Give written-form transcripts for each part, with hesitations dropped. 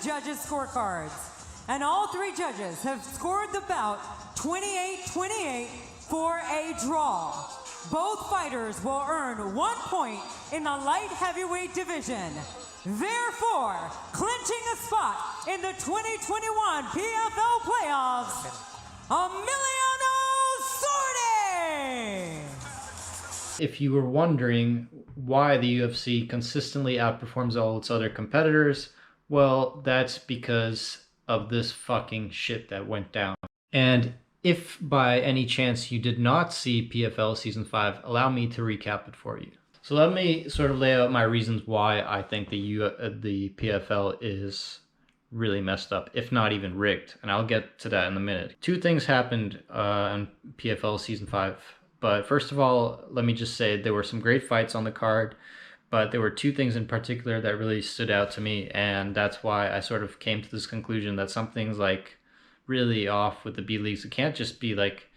judges' scorecards. And all three judges have scored the bout 28-28 for a draw. Both fighters will earn 1 point in the light heavyweight division, therefore clinching a spot in the 2021 PFL playoffs, Emiliano Sordi! If you were wondering why the UFC consistently outperforms all its other competitors, well, that's because of this fucking shit that went down. And if by any chance you did not see PFL Season 5, allow me to recap it for you. So let me sort of lay out my reasons why I think the PFL is really messed up, if not even rigged. And I'll get to that in a minute. Two things happened in PFL Season 5. But first of all, let me just say there were some great fights on the card, but there were two things in particular that really stood out to me. And that's why I sort of came to this conclusion that something's like really off with the B leagues. It can't just be like,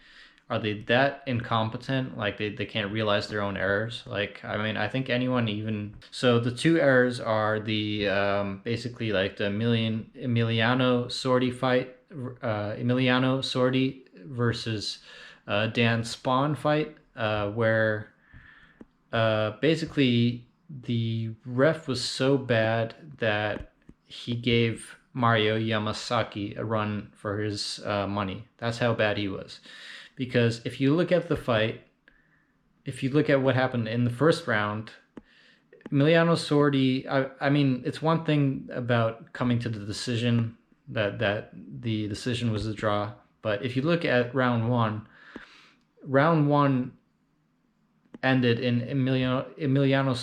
are they that incompetent? Like they can't realize their own errors? Like, I mean, I think anyone even... So the two errors are the basically like the Emiliano Sordi fight, Emiliano Sordi versus Dan Spawn fight, where basically the ref was so bad that he gave Mario Yamasaki a run for his money. That's how bad he was. Because if you look at the fight, if you look at what happened in the first round, Emiliano Sordi, I mean, it's one thing about coming to the decision that the decision was a draw. But if you look at round one ended in Emiliano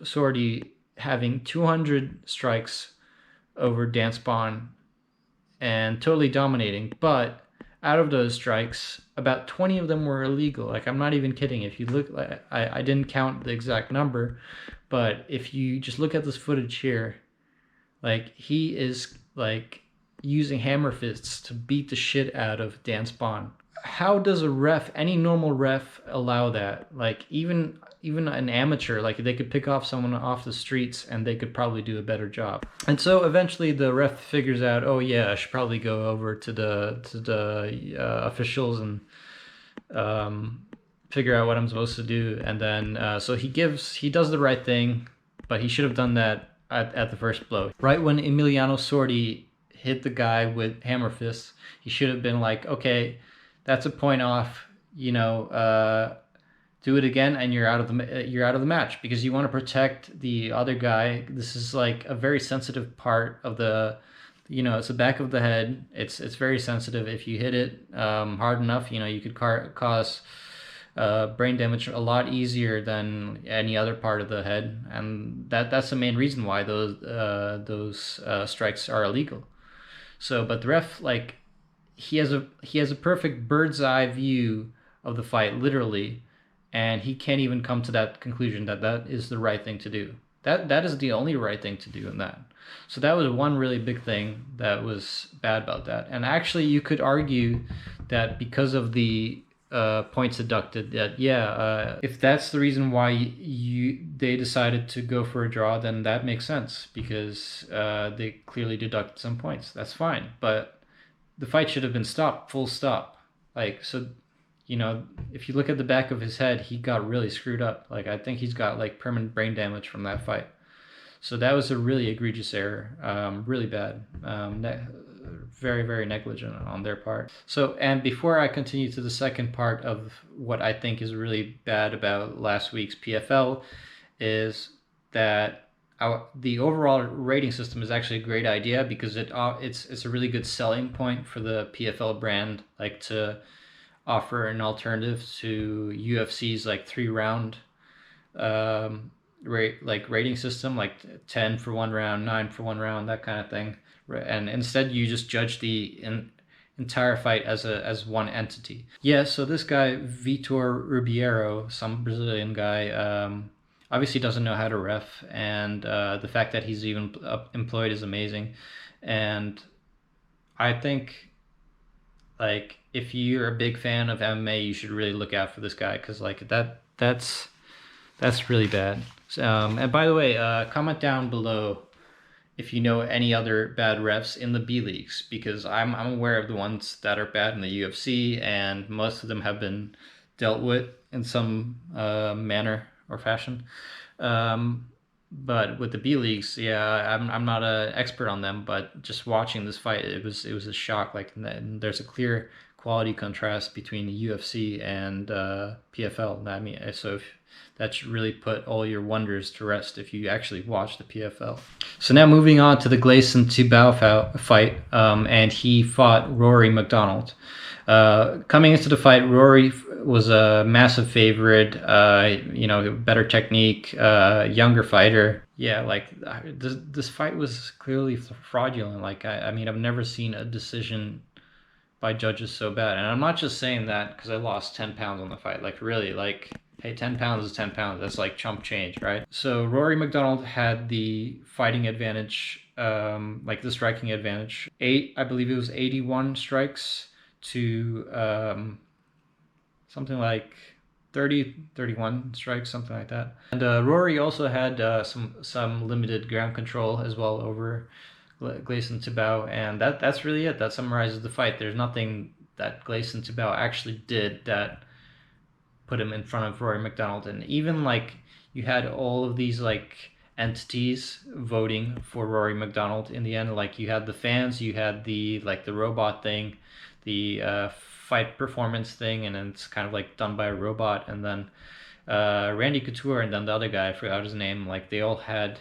Sordi having 200 strikes over Dan Spawn and totally dominating, but out of those strikes, about 20 of them were illegal. Like, I'm not even kidding. If you look, I didn't count the exact number, but if you just look at this footage here, like, he is like using hammer fists to beat the shit out of Dan Spawn. How does a ref, any normal ref, allow that? Like, even an amateur, like, they could pick off someone off the streets and they could probably do a better job. And so eventually the ref figures out, oh yeah, I should probably go over to the officials and figure out what I'm supposed to do. And then so he does the right thing, but he should have done that at the first blow. Right when Emiliano Sordi hit the guy with hammer fists, he should have been like, okay, that's a point off, you know, do it again and you're out of the match, because you want to protect the other guy. This is like a very sensitive part of the, you know, it's the back of the head. It's very sensitive. If you hit it hard enough, you know, you could cause brain damage a lot easier than any other part of the head, and that's the main reason why those strikes are illegal. So, but the ref, like, he has a perfect bird's eye view of the fight, literally, and he can't even come to that conclusion that is the right thing to do. That is the only right thing to do in that. So that was one really big thing that was bad about that. And actually, you could argue that because of the points deducted, that if that's the reason why they decided to go for a draw, then that makes sense, because they clearly deducted some points. That's fine, but the fight should have been stopped, full stop. Like, so, you know, if you look at the back of his head, he got really screwed up. Like, I think he's got like permanent brain damage from that fight. So that was a really egregious error, really bad, very, very negligent on their part. So, and before I continue to the second part of what I think is really bad about last week's PFL, is that the overall rating system is actually a great idea, because it's a really good selling point for the PFL brand, like to offer an alternative to UFC's like 3-round rating system, like 10 for one round, 9 for one round, that kind of thing. And instead you just judge the entire fight as one entity. Yeah, so this guy Vitor Ribeiro, some Brazilian guy, obviously doesn't know how to ref, and the fact that he's even employed is amazing. And I think, like, if you're a big fan of MMA, you should really look out for this guy, because like that's really bad. And by the way, comment down below if you know any other bad refs in the B leagues, because I'm aware of the ones that are bad in the UFC, and most of them have been dealt with in some manner or fashion. But with the B leagues, yeah, I'm not an expert on them, but just watching this fight, it was a shock. Like, and there's a clear quality contrast between the UFC and PFL. I mean, so that should really put all your wonders to rest if you actually watch the PFL. So now moving on to the Gleison Tibau fight, and he fought Rory MacDonald. Coming into the fight, Rory was a massive favorite, better technique, younger fighter. Yeah, like this fight was clearly fraudulent. Like, I mean, I've never seen a decision by judges so bad. And I'm not just saying that because I lost 10 pounds on the fight. Like, really, like, hey, 10 pounds is 10 pounds. That's like chump change, right? So Rory MacDonald had the fighting advantage, like the striking advantage. I believe it was 81 strikes to something like 31 strikes, something like that. And Rory also had some limited ground control as well over Gleison Tibau, and that's really it. That summarizes the fight. There's nothing that Gleison Tibau actually did that put him in front of Rory MacDonald. And even like you had all of these like entities voting for Rory MacDonald in the end. Like you had the fans, you had the robot thing, the fight performance thing, and then it's kind of like done by a robot, and then Randy Couture and then the other guy, I forgot his name, like they all had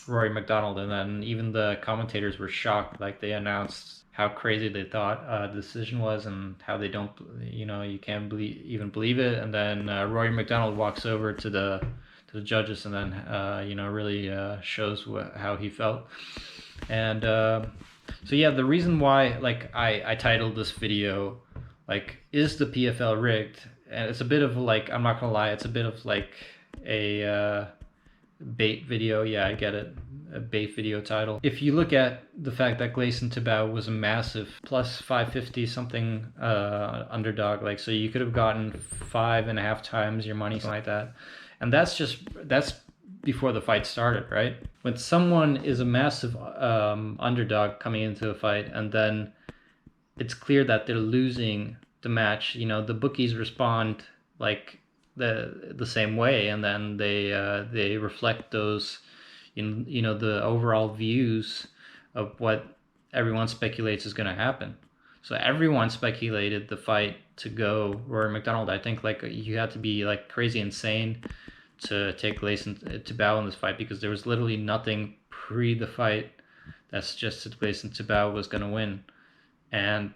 Rory MacDonald, and then even the commentators were shocked. Like they announced how crazy they thought the decision was, and how they don't, you can't even believe it. And then Rory MacDonald walks over to the judges, and then really shows how he felt. And so yeah, the reason why like I titled this video like, is the PFL rigged? And it's a bit of like, I'm not gonna lie, it's a bit of like a bait video. Yeah, I get it. A bait video title. If you look at the fact that Gleison Tibau was a massive plus 550 something underdog, like, so you could have gotten 5.5 times your money, something like that. And that's before the fight started, right? When someone is a massive underdog coming into a fight, and then it's clear that they're losing the match, the bookies respond like the same way, and then they reflect those in the overall views of what everyone speculates is going to happen. So everyone speculated the fight to go Rory MacDonald. I think like you had to be like crazy insane to take Gleison Tibau in this fight, because there was literally nothing pre the fight that suggested Gleison Tibau was going to win. And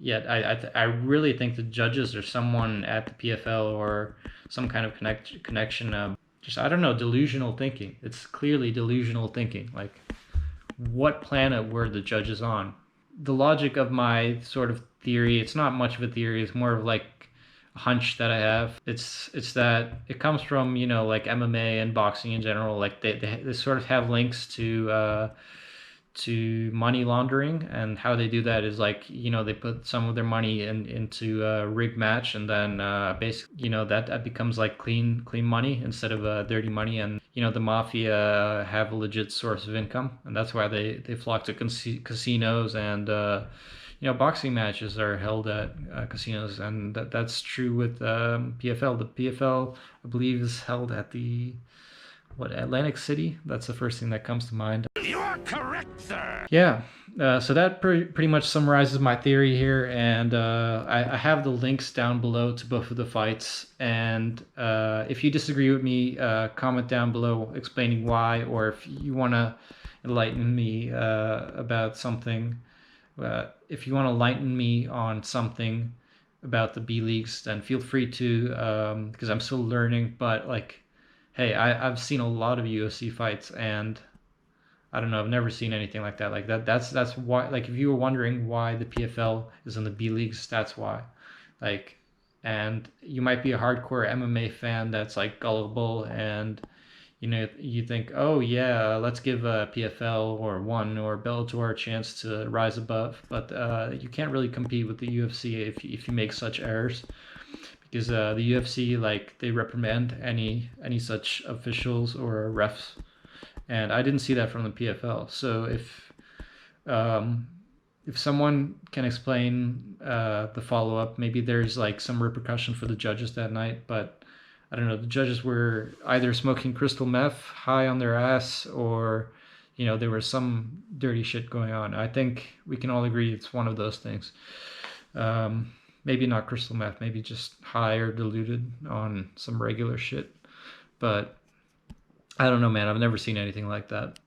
yet I really think the judges or someone at the PFL or some kind of connection of just, I don't know, delusional thinking. It's clearly delusional thinking. Like, what planet were the judges on? The logic of my sort of theory, it's not much of a theory, it's more of like a hunch that I have. It's that it comes from, like MMA and boxing in general. Like they sort of have links to money laundering, and how they do that is like, they put some of their money into a rigged match, and then basically, that becomes like clean money instead of dirty money. And the mafia have a legit source of income, and that's why they flock to casinos, and boxing matches are held at casinos, and that's true with PFL. The PFL, I believe, is held at the Atlantic City. That's the first thing that comes to mind. You're correct, sir. Yeah, so that pretty much summarizes my theory here, and I have the links down below to both of the fights. And if you disagree with me, comment down below explaining why, or if you want to enlighten me about something. If you want to enlighten me on something about the B leagues, then feel free to, because I'm still learning. But like, hey, I've seen a lot of UFC fights, and I don't know, I've never seen anything like that. Like that's why, like, if you were wondering why the PFL is in the B leagues, that's why. Like, and you might be a hardcore MMA fan that's like gullible, and you think, oh yeah, let's give PFL or ONE or Bellator a chance to rise above. But you can't really compete with the UFC if you make such errors, because the UFC, like, they reprimand any such officials or refs, And I didn't see that from the PFL. So if someone can explain the follow-up, maybe there's like some repercussion for the judges that night, but I don't know. The judges were either smoking crystal meth high on their ass, or there was some dirty shit going on. I think we can all agree it's one of those things. Maybe not crystal meth, maybe just high or diluted on some regular shit. But I don't know, man. I've never seen anything like that.